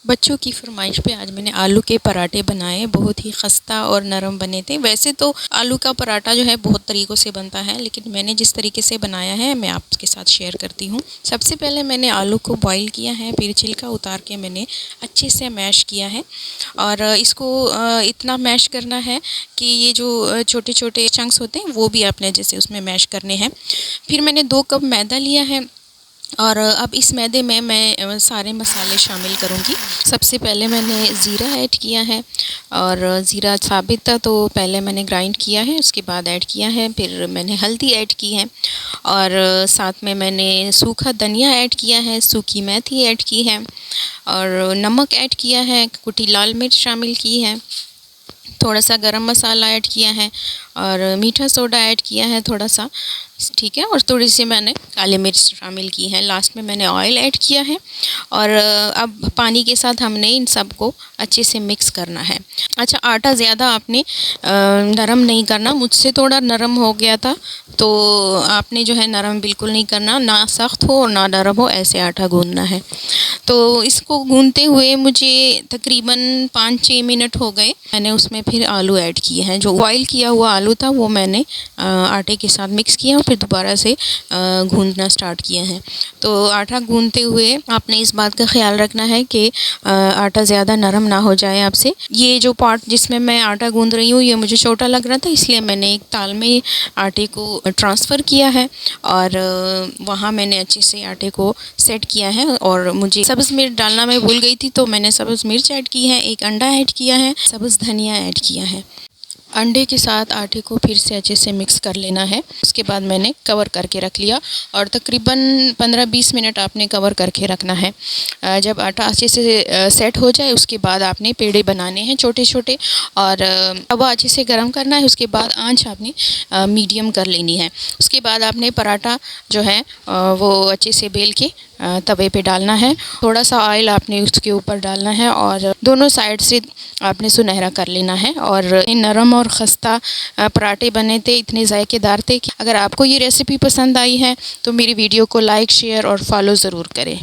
बच्चों की फरमाइश पे आज मैंने आलू के पराठे बनाए। बहुत ही खस्ता और नरम बने थे। वैसे तो आलू का पराठा जो है बहुत तरीक़ों से बनता है, लेकिन मैंने जिस तरीके से बनाया है मैं आपके साथ शेयर करती हूँ। सबसे पहले मैंने आलू को बॉईल किया है, फिर छिलका उतार के मैंने अच्छे से मैश किया है और इसको इतना मैश करना है कि ये जो छोटे छोटे चंक्स होते हैं वो भी आपने जैसे उसमें मैश करने हैं। फिर मैंने 2 कप मैदा लिया है और अब इस मैदे में मैं सारे मसाले शामिल करूँगी। सबसे पहले मैंने ज़ीरा ऐड किया है और ज़ीरा साबित था तो पहले मैंने ग्राइंड किया है, उसके बाद ऐड किया है। फिर मैंने हल्दी ऐड की है और साथ में मैंने सूखा धनिया ऐड किया है, सूखी मेथी ऐड की है और नमक ऐड किया है, कुटी लाल मिर्च शामिल की है, थोड़ा सा गरम मसाला ऐड किया है और मीठा सोडा ऐड किया है थोड़ा सा, ठीक है, और थोड़ी सी मैंने काली मिर्च शामिल की है। लास्ट में मैंने ऑयल ऐड किया है और अब पानी के साथ हमने इन सब को अच्छे से मिक्स करना है। अच्छा, आटा ज़्यादा आपने नरम नहीं करना। मुझसे थोड़ा नरम हो गया था, तो आपने जो है नरम बिल्कुल नहीं करना, ना सख्त हो और ना नरम हो, ऐसे आटा गूंदना है। तो इसको गूंदते हुए मुझे तकरीबन 5-6 मिनट हो गए। मैंने उसमें फिर आलू ऐड किए हैं। जो बॉईल किया हुआ आलू था वो मैंने आटे के साथ मिक्स किया और फिर दोबारा से गूंदना स्टार्ट किया है। तो आटा गूंदते हुए आपने इस बात का ख्याल रखना है कि आटा ज़्यादा नरम ना हो जाए आपसे। ये जो पार्ट जिसमें मैं आटा गूंद रही हूँ ये मुझे छोटा लग रहा था, इसलिए मैंने एक ताल में आटे को ट्रांसफ़र किया है और वहाँ मैंने अच्छे से आटे को सेट किया है। और मुझे सब्ज़ मिर्च डालना मैं भूल गई थी, तो मैंने सब्ज़ मिर्च ऐड की है, एक अंडा ऐड किया है, सब्ज़ धनिया ऐड किया है। अंडे के साथ आटे को फिर से अच्छे से मिक्स कर लेना है। उसके बाद मैंने कवर करके रख लिया और तकरीबन 15-20 मिनट आपने कवर करके रखना है। जब आटा अच्छे से सेट हो जाए उसके बाद आपने पेड़े बनाने हैं छोटे छोटे और तवा अच्छे से गर्म करना है। उसके बाद आंच आपने मीडियम कर लेनी है। उसके बाद आपने पराठा जो है वो अच्छे से बेल के तवे पे डालना है। थोड़ा सा ऑयल आपने उसके ऊपर डालना है और दोनों साइड से आपने सुनहरा कर लेना है। और नरम और खस्ता पराठे बने थे, इतने जायकेदार थे कि अगर आपको ये रेसिपी पसंद आई है तो मेरी वीडियो को लाइक, शेयर और फॉलो ज़रूर करें।